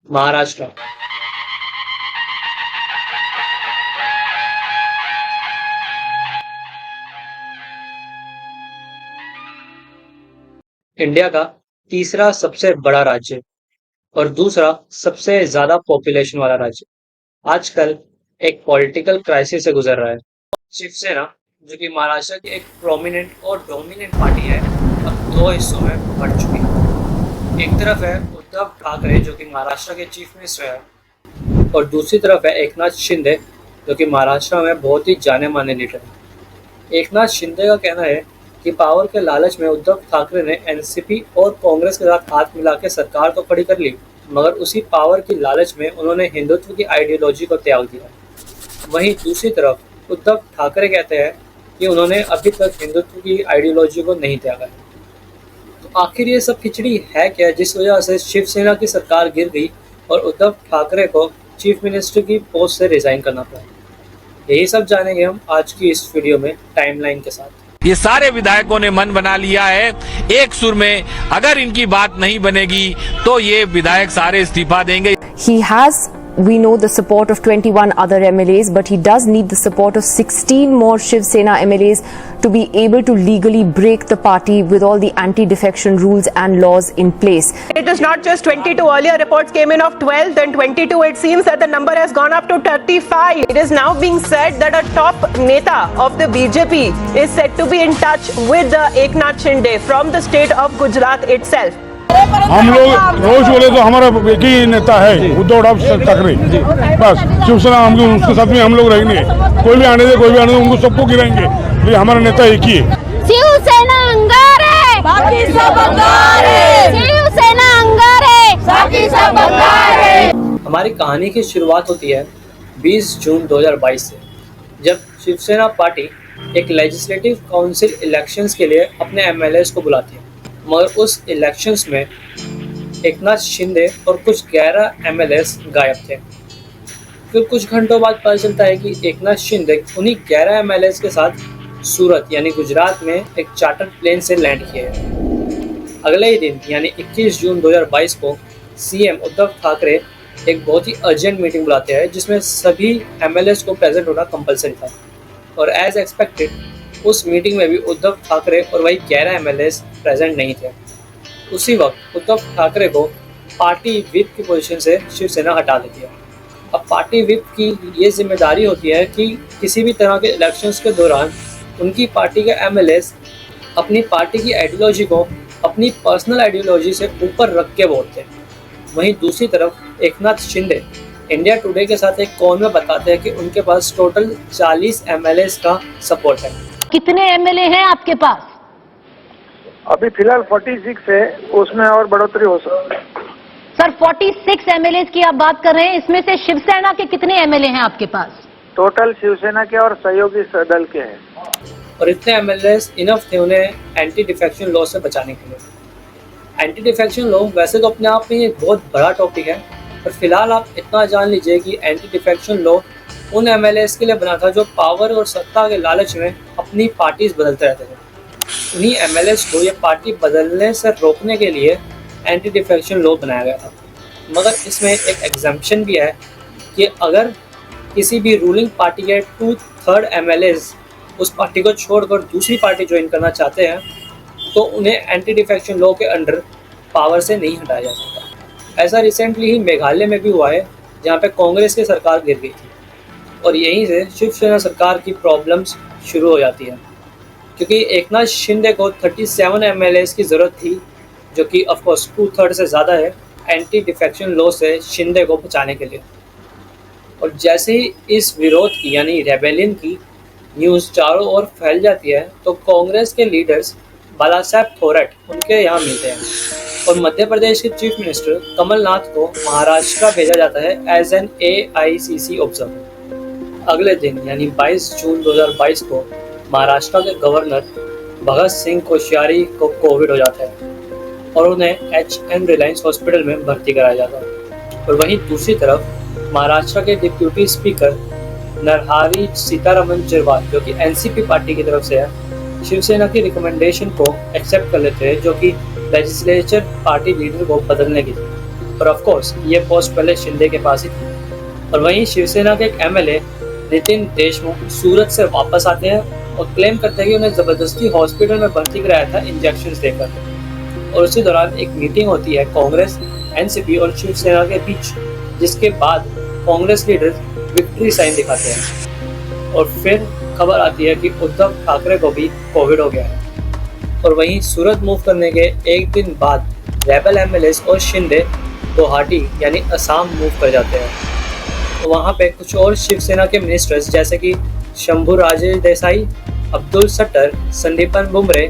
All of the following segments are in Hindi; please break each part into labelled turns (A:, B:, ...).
A: महाराष्ट्र। इंडिया का तीसरा सबसे बड़ा राज्य और दूसरा सबसे ज्यादा पॉपुलेशन वाला राज्य आजकल एक पॉलिटिकल क्राइसिस से गुजर रहा है। शिवसेना, जो कि महाराष्ट्र की एक प्रोमिनेंट और डोमिनेंट पार्टी है, अब दो हिस्सों में बंट चुकी है। एक तरफ है उद्धव ठाकरे, जो कि महाराष्ट्र के चीफ मिनिस्टर है, और दूसरी तरफ है एकनाथ शिंदे, जो कि महाराष्ट्र में बहुत ही जाने माने लीडर है। एकनाथ शिंदे का कहना है कि पावर के लालच में उद्धव ठाकरे ने एनसीपी और कांग्रेस के साथ हाथ मिला के सरकार तो खड़ी कर ली, मगर उसी पावर की लालच में उन्होंने हिंदुत्व की आइडियोलॉजी को त्याग दिया। वहीं दूसरी तरफ उद्धव ठाकरे कहते हैं कि उन्होंने अभी तक हिंदुत्व की आइडियोलॉजी को नहीं त्यागा है। तो आखिर ये सब खिचड़ी है क्या, जिस वजह से शिवसेना की सरकार गिर गई और उद्धव ठाकरे को चीफ मिनिस्टर की पोस्ट से रिजाइन करना पड़ा? यही सब जानेंगे हम आज की इस वीडियो में टाइमलाइन के साथ।
B: ये सारे विधायकों ने मन बना लिया है एक सुर में, अगर इनकी बात नहीं बनेगी तो ये विधायक सारे इस्तीफा देंगे।
C: He has, we know, the support of 21 other MLAs, but he does need the support of 16 more Shiv Sena MLAs to be able to legally break the party with all the anti-defection rules and laws in place.
D: It is not just 22. Earlier reports came in of 12, then 22. It seems that the number has gone up to 35. It is now being said that a top neta of the BJP is said to be in touch with the Eknath Shinde from the state of Gujarat itself.
E: हम लोग रोज बोले तो हमारा एक ही नेता है उद्धव ठाकरे, बस शिवसेना हम उसके साथ में हम लोग रहेंगे। कोई भी आने दे कोई भी आने दे, उनको सबको गिराएंगे, लेकिन हमारा नेता एक ही है।
F: शिवसेना अंगार है, बाकी सब अंगार है। शिवसेना अंगार है, बाकी सब अंगार है।
A: हमारी कहानी की शुरुआत होती है 20 जून 2022 से, जब शिवसेना पार्टी एक लेजिस्लेटिव काउंसिल इलेक्शंस के लिए अपने एमएलएस को बुलाती है, मगर उस इलेक्शंस में एकनाथ शिंदे और कुछ 11 एमएलएस गायब थे। फिर कुछ घंटों बाद पता चलता है कि एकनाथ शिंदे उन्हीं 11 एमएलएस के साथ सूरत यानी गुजरात में एक चार्टर्ड प्लेन से लैंड किए। अगले ही दिन यानी 21 जून 2022 को सीएम उद्धव ठाकरे एक बहुत ही अर्जेंट मीटिंग बुलाते हैं, जिसमें सभी एमएलएस को प्रेजेंट होना कंपलसरी था। और एज एक्सपेक्टेड उस मीटिंग में भी उद्धव ठाकरे और वही 11 एमएलएस प्रेजेंट नहीं थे। उसी वक्त उद्धव ठाकरे को पार्टी विप की पोजीशन से शिवसेना हटा देती है। अब पार्टी विप की ये जिम्मेदारी होती है कि किसी भी तरह के इलेक्शंस के दौरान उनकी पार्टी के एमएलएस अपनी पार्टी की आइडियोलॉजी को अपनी पर्सनल आइडियोलॉजी से ऊपर रख के बोलते हैं। वहीं दूसरी तरफ एकनाथ शिंदे इंडिया टुडे के साथ एक कॉल में बताते हैं कि उनके पास टोटल 40 एमएलएस का सपोर्ट है।
F: कितने एमएलए हैं आपके पास?
G: अभी फिलहाल 46 है, उसमें और बढ़ोतरी हो सकती है।
F: सर 46 एमएलए की आप बात कर रहे हैं, इसमें से शिवसेना के कितने एमएलए हैं आपके पास?
G: टोटल शिवसेना के और सहयोगी दल के हैं।
A: और इतने एमएलए इनफ थे उन्हें एंटी डिफेक्शन लॉ से बचाने के लिए। एंटी डिफेक्शन लॉ वैसे तो अपने आप में एक बहुत बड़ा टॉपिक है, पर फिलहाल आप इतना जान लीजिए कि एंटी डिफेक्शन लॉ उन एमएलएस के लिए बना था जो पावर और सत्ता के लालच में अपनी पार्टीज बदलते रहते थे। उन्हीं एमएलएस को ये पार्टी बदलने से रोकने के लिए एंटी डिफेक्शन लॉ बनाया गया था। मगर इसमें एक एग्जम्पशन भी है कि अगर किसी भी रूलिंग पार्टी के 2/3 एमएलएस उस पार्टी को छोड़कर दूसरी पार्टी ज्वाइन करना चाहते हैं, तो उन्हें एंटी डिफेक्शन लॉ के अंडर पावर से नहीं हटाया जा सकता। ऐसा रिसेंटली ही मेघालय में भी हुआ है, जहाँ पे कांग्रेस की सरकार गिर गई थी, और यहीं से शिवसेना सरकार की प्रॉब्लम्स शुरू हो जाती है, क्योंकि एकनाथ शिंदे को 37 एमएलएस की ज़रूरत थी, जो कि ऑफकोर्स 2/3 से ज़्यादा है, एंटी डिफेक्शन लॉ से शिंदे को बचाने के लिए। और जैसे ही इस विरोध की यानी रेबेलियन की न्यूज़ चारों ओर फैल जाती है, तो कांग्रेस के लीडर्स बालासाहेब थोरट उनके यहाँ मिलते हैं, और मध्य प्रदेश के चीफ मिनिस्टर कमलनाथ को महाराष्ट्र भेजा जाता है एज एन AICC ऑब्जर्वर। अगले दिन यानी 22 जून 2022 को महाराष्ट्र के गवर्नर भगत सिंह कोश्यारी को कोविड हो जाता है और उन्हें HM रिलायंस हॉस्पिटल में भर्ती कराया जाता है। और वहीं दूसरी तरफ महाराष्ट्र के डिप्यूटी स्पीकर नरहरी सीतारमन चिरवाल, जो कि NCP पार्टी की तरफ से है, शिवसेना की रिकमेंडेशन को एक्सेप्ट कर लेते हैं, जो कि लेजिस्लेचर पार्टी लीडर को बदलने की थी। और ऑफ कोर्स ये पोस्ट पहले शिंदे के पास ही थी। और वहीं शिवसेना के एक एमएलए नितिन देशमुख सूरत से वापस आते हैं और क्लेम करते हैं कि उन्हें जबरदस्ती हॉस्पिटल में भर्ती कराया था इंजेक्शन देकर। और उसी दौरान एक मीटिंग होती है कांग्रेस, एनसीपी और शिवसेना के बीच, जिसके बाद कांग्रेस लीडर विक्ट्री साइन दिखाते हैं और फिर खबर आती है कि उद्धव ठाकरे को भी कोविड हो गया है। और वहीं सूरत मूव करने के एक दिन बाद रेबल एमएलएस और शिंदे गुवाहाटी यानी असम मूव कर जाते हैं। तो वहाँ पे कुछ और शिवसेना के मिनिस्टर्स जैसे कि शंभू राजे देसाई, अब्दुल सट्टर, संदीपन बुमरे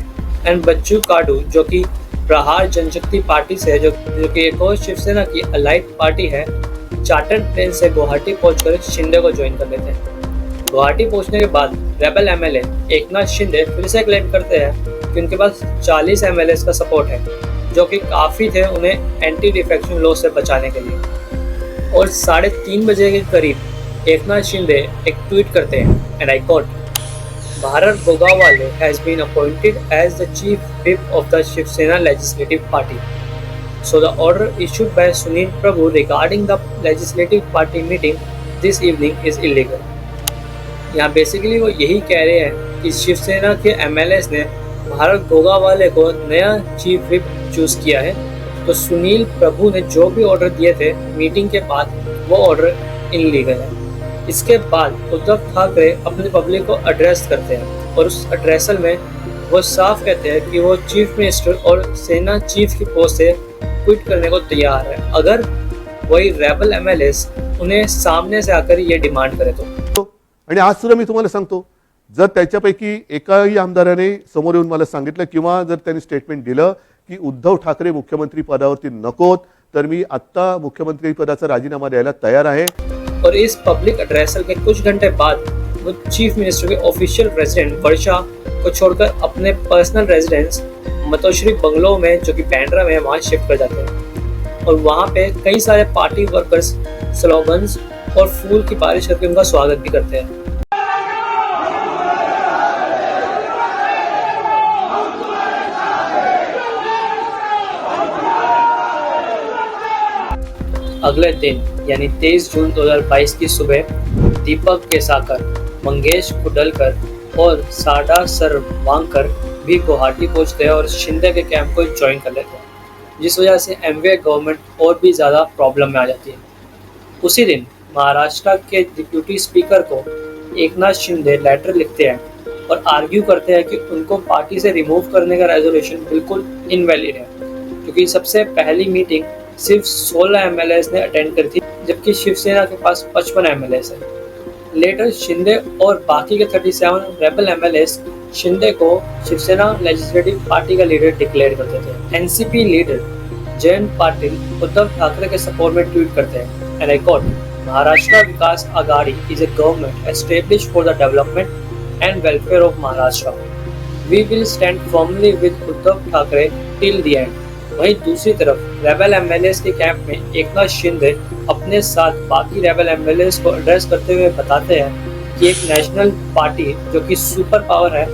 A: एंड बच्चू काडू जो कि प्रहार जनशक्ति पार्टी से जो कि एक और शिवसेना की अलाइड पार्टी है, चार्टर्ड प्लेन से गुवाहाटी पहुंचकर शिंदे को ज्वाइन कर लेते हैं। गुवाहाटी पहुंचने के बाद रेबल एमएलए एकनाथ शिंदे फिर से क्लेम करते हैं कि उनके पास 40 एमएलए का सपोर्ट है, जो कि काफ़ी थे उन्हें एंटी डिफेक्शन लॉ से बचाने के लिए। और 3:30 बजे के करीब एकनाथ शिंदे एक ट्वीट करते हैं and I quote, Bharat Gogawale has been appointed as the chief whip of the Shiv Sena legislative party, so the order issued by Sunil Prabhu regarding the legislative party meeting this evening is illegal. यहाँ बेसिकली वो यही कह रहे हैं कि शिवसेना के एमएलएस ने भारत गोगावाले को नया चीफ व्हिप चूज किया है, तो सुनील प्रभु ने जो भी ऑर्डर दिए थे मीटिंग के बाद वो ऑर्डर इनलीगल है। इसके बाद उद्धव ठाकरे अपने पब्लिक को एड्रेस करते हैं और उस एड्रेसल में वो साफ कहते हैं कि वो चीफ मिनिस्टर और सेना चीफ की पोस्ट से क्विट करने को तैयार है अगर वही रेबल एमएलएस उन्हें सामने से आकर ये डिमांड करे तो।
H: आणि आज सुद्धा मी तुम्हाला सांगतो, जर त्याच्यापैकी एकाही आमदाराने समोर येऊन मला सांगितलं किंवा जर त्यांनी स्टेटमेंट दिलं की उद्धव ठाकरे मुख्यमंत्री पदावरती नकोत, तर मी आत्ता मुख्यमंत्री पदाचा राजीनामा द्यायला तयार आहे।
A: और इस पब्लिक एड्रेसल के कुछ घंटे बाद वो चीफ मिनिस्टर के ऑफिशियल रेजिडेंट वर्षा को छोड़कर अपने पर्सनल रेजिडेंस मतोश्री बंगलो में जो कि बैंड्रा में है वहाँ शिफ्ट कर जाते हैं। और वहाँ पे कई सारे पार्टी वर्कर्स स्लोगन्स और फूल की बारिश करके उनका स्वागत भी करते हैं। अगले दिन यानी 23 जून 2022 की सुबह दीपक केसाकर, मंगेश कुडलकर और साडा सरवांकर भी गुवाहाटी पहुंचते हैं और शिंदे के कैंप को ज्वाइन कर लेते हैं, जिस वजह से एमवे गवर्नमेंट और भी ज़्यादा प्रॉब्लम में आ जाती है। उसी दिन महाराष्ट्र के डिप्यूटी स्पीकर को एकनाथ शिंदे लेटर लिखते हैं और आर्ग्यू करते हैं कि उनको पार्टी से रिमूव करने का रेजोल्यूशन बिल्कुल इनवैलिड है, क्योंकि सबसे पहली मीटिंग सिर्फ 16 एमएलएस ने अटेंड करी थी, जबकि शिवसेना के पास 55 एमएलएस है। लेटर शिंदे और बाकी के 37 रेबल एमएलएस शिंदे को शिवसेना लेजिस्लेटिव पार्टी का लीडर डिक्लेयर करते थे। एनसीपी लीडर जयंत पाटिल उद्धव ठाकरे के सपोर्ट में ट्वीट करते हैं and I quote, Maharashtra Vikas Aghadi is a government established for the development and welfare of Maharashtra. We will stand firmly with Uddhav Thackeray till the end. वहीं दूसरी तरफ रेबल एमएलएस के कैंप में एकनाथ शिंदे अपने साथ बाकी रेबल एमएलएस को एड्रेस करते हुए बताते हैं कि एक नेशनल पार्टी जो कि सुपर पावर है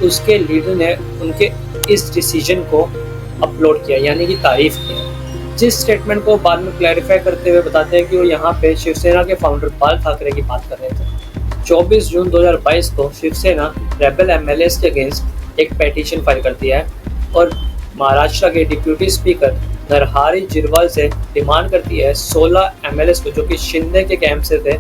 A: उसके लीडर ने उनके इस डिसीजन को अपलोड किया, यानी कि तारीफ की, जिस स्टेटमेंट को बाद में क्लैरिफाई करते हुए बताते हैं कि वो यहाँ पे शिवसेना के फाउंडर बाल ठाकरे की बात कर रहे थे। 24 जून 2022 को शिवसेना रेबल एमएलएस के अगेंस्ट एक पेटिशन फाइल करती है और महाराष्ट्र के डिप्यूटी स्पीकर नरहरी जिरवाल से डिमांड करती है 16 एमएलएस को जो कि शिंदे के कैंप से थे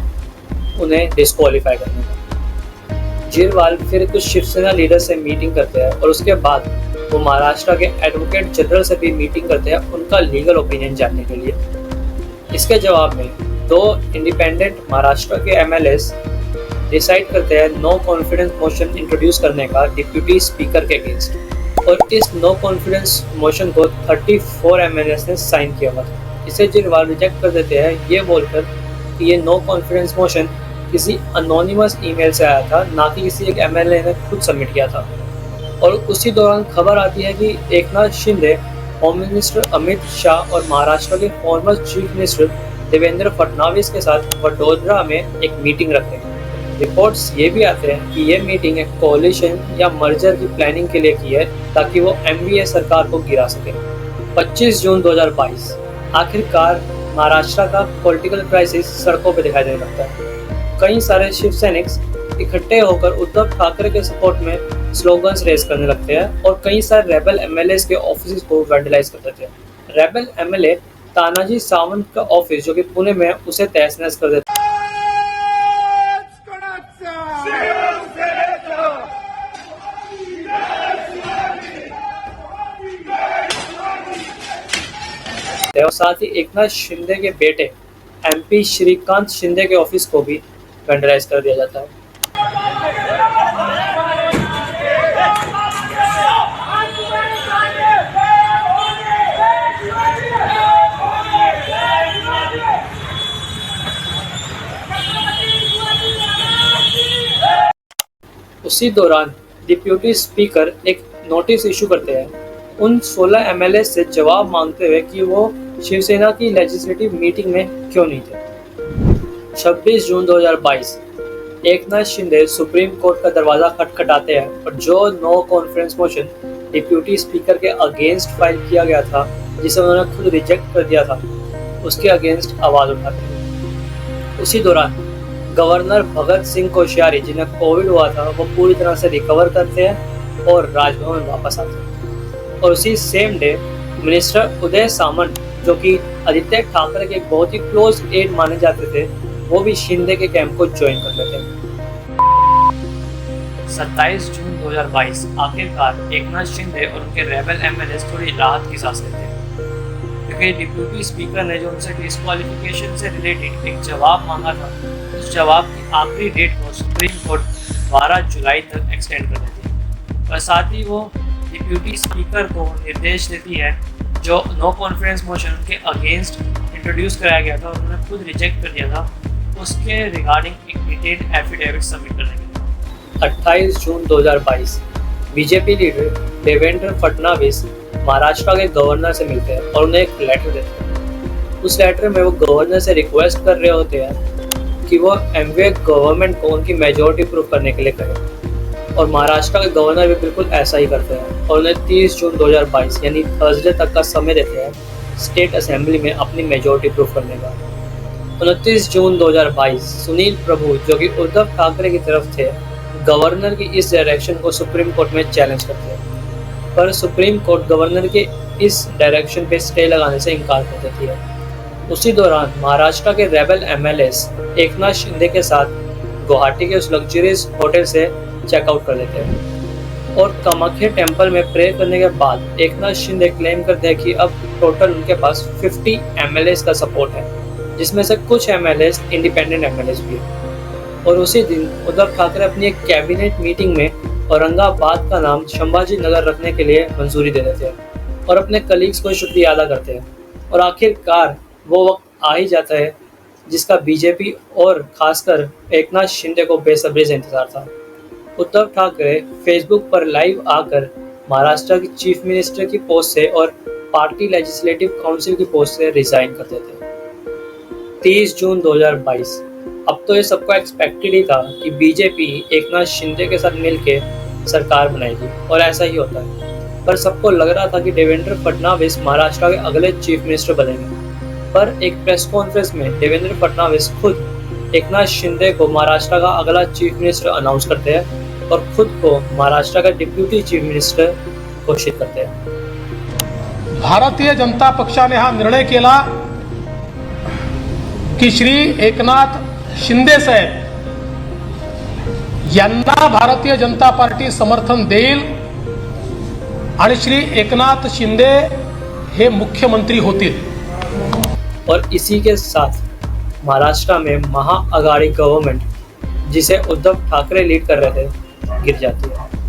A: उन्हें डिस्क्वालीफाई करने का। जिरवाल फिर कुछ शिवसेना लीडर से मीटिंग करते हैं और उसके बाद वो महाराष्ट्र के एडवोकेट जनरल से भी मीटिंग करते हैं उनका लीगल ओपिनियन जानने के लिए। इसके जवाब में 2 इंडिपेंडेंट महाराष्ट्र के एमएलएस डिसाइड करते हैं नो कॉन्फिडेंस मोशन इंट्रोड्यूस करने का डिप्यूटी स्पीकर के अगेंस्ट, और इस नो कॉन्फिडेंस मोशन को 34 एमएलएस ने साइन किया हुआ था। इसे जिरवाल रिजेक्ट कर देते हैं ये बोलकर कि ये नो कॉन्फिडेंस मोशन किसी अनोनिमस ईमेल से आया था, ना कि किसी एक एमएलए ने खुद सबमिट किया था। और उसी दौरान खबर आती है कि एकनाथ शिंदे, होम मिनिस्टर अमित शाह और महाराष्ट्र के former chief minister Devendra Fadnavis के साथ वडोदरा में एक मीटिंग रखते हैं। रिपोर्ट्स ये भी आते हैं कि ये मीटिंग एक कोalition या मर्जर की प्लानिंग के लिए की है ताकि वो एमवीए सरकार को गिरा सके। 25 जून 2022 आखिरकार महाराष्ट्र का पॉलिटिकल क्राइसिस सड़कों पर दिखाई देने लगता है। कई सारे शिवसैनिक इकट्ठे होकर उद्धव ठाकरे के सपोर्ट में स्लोगन्स रेज करने लगते हैं और कई सारे रेबल एमएलएस के ऑफिस को वैंडलाइज कर देते हैं। रेबल एमएलए तानाजी सावंत का ऑफिस जो कि पुणे में है, उसे तहस नहस कर देते हैं। और साथ ही एकनाथ शिंदे के बेटे एमपी श्रीकांत शिंदे के ऑफिस को भी वैंडलाइज कर दिया जाता है। उसी दौरान डिप्यूटी स्पीकर एक नोटिस इशू करते हैं उन 16 एमएलए से जवाब मांगते हुए कि वो शिवसेना की लेजिस्लेटिव मीटिंग में क्यों नहीं थे। 26 जून 2022 एकनाथ शिंदे सुप्रीम कोर्ट का दरवाजा खटखटाते हैं और जो no confidence motion deputy speaker के अगेंस्ट फाइल किया गया था, जिसे उन्होंने खुद रिजेक्ट कर दिया था, उसके अगेंस्ट आवाज उठाते हैं। उसी दौरान गवर्नर भगत सिंह कोश्यारी, जिन्हें कोविड हुआ था, वो पूरी तरह से रिकवर करते हैं और राजभवन वापस आते हैं। और उसी same day minister Uday Samant, जो कि आदित्य ठाकरे के बहुत ही क्लोज एड माने जाते थे, वो भी शिंदे के कैंप को ज्वाइन कर लेते हैं। 27 जून 2022 आखिरकार एकनाथ शिंदे और उनके रेबल एमएलए थोड़ी राहत की सांस लेते हैं, क्योंकि डिप्यूटी स्पीकर ने जो उनसे डिस्क्वालिफिकेशन से रिलेटेड एक जवाब मांगा था, उस जवाब की आखिरी डेट को सुप्रीम कोर्ट 12 जुलाई तक एक्सटेंड कर देती है। और साथ ही वो डिप्यूटी स्पीकर को निर्देश देती है जो नो कॉन्फ्रेंस मोशन के अगेंस्ट इंट्रोड्यूस कराया गया था और उन्होंने खुद रिजेक्ट कर दिया था, उसके रिगार्डिंग एक डिटेल्ड एफिडेविट सबमिट करने के लिए। 28 जून 2022 बीजेपी लीडर देवेंद्र फडणवीस महाराष्ट्र के गवर्नर से मिलते हैं और उन्हें एक लेटर देते हैं। उस लेटर में वो गवर्नर से रिक्वेस्ट कर रहे होते हैं कि वो एमवे गवर्नमेंट को उनकी मेजोरिटी प्रूव करने के लिए कहें, और महाराष्ट्र के गवर्नर भी बिल्कुल ऐसा ही करते हैं और उन्हें 30 जून 2022 यानी थर्सडे तक का समय देते हैं स्टेट असेंबली में अपनी मेजोरिटी प्रूव करने का। 29 जून 2022 सुनील प्रभु, जो कि उद्धव ठाकरे की तरफ थे, गवर्नर की इस डायरेक्शन को सुप्रीम कोर्ट में चैलेंज करते हैं, पर सुप्रीम कोर्ट गवर्नर के इस डायरेक्शन पे स्टे लगाने से इनकार कर देती है। उसी दौरान महाराष्ट्र के रेबल एमएलएस एकनाथ शिंदे के साथ गुवाहाटी के उस लग्जरियस होटल से चेकआउट कर लेते हैं और कामाख्या टेम्पल में प्रे करने के बाद एकनाथ शिंदे क्लेम करते हैं कि अब टोटल उनके पास 50 एमएलएस का सपोर्ट है, जिसमें से कुछ एमएलएस इंडिपेंडेंट एमएलएस भी है। और उसी दिन उद्धव ठाकरे अपनी एक कैबिनेट मीटिंग में औरंगाबाद का नाम संभाजी नगर रखने के लिए मंजूरी दे देते हैं और अपने कलीग्स को शुक्रिया अदा करते हैं। और आखिरकार वो वक्त आ ही जाता है जिसका बीजेपी और खासकर एकनाथ शिंदे को बेसब्री से इंतजार था। उद्धव ठाकरे फेसबुक पर लाइव आकर महाराष्ट्र की चीफ मिनिस्टर की पोस्ट से और पार्टी लेजिस्लेटिव काउंसिल की पोस्ट से रिजाइन कर देते हैं। 30 जून 2022 अब तो ये सबको एक्सपेक्टेड ही था कि बीजेपी एकनाथ शिंदे के साथ मिलके सरकार बनाएगी और ऐसा ही होता है, पर सबको लग रहा था कि देवेंद्र फडणवीस महाराष्ट्र के अगले चीफ मिनिस्टर बनेंगे। पर एक प्रेस कॉन्फ्रेंस में देवेंद्र फडणवीस खुद एकनाथ शिंदे को महाराष्ट्र का अगला चीफ मिनिस्टर अनाउंस करते हैं और खुद को महाराष्ट्र का डिप्यूटी चीफ मिनिस्टर घोषित करते हैं।
I: भारतीय जनता पक्षाने हा निर्णय केला की श्री एकनाथ शिंदे साहेब यांना भारतीय जनता पार्टी समर्थन देईल आणि श्री एकनाथ शिंदे हे मुख्यमंत्री होतील।
A: और इसी के साथ महाराष्ट्र में महाआघाड़ी गवर्नमेंट, जिसे उद्धव ठाकरे लीड कर रहे थे, गिर जाती है।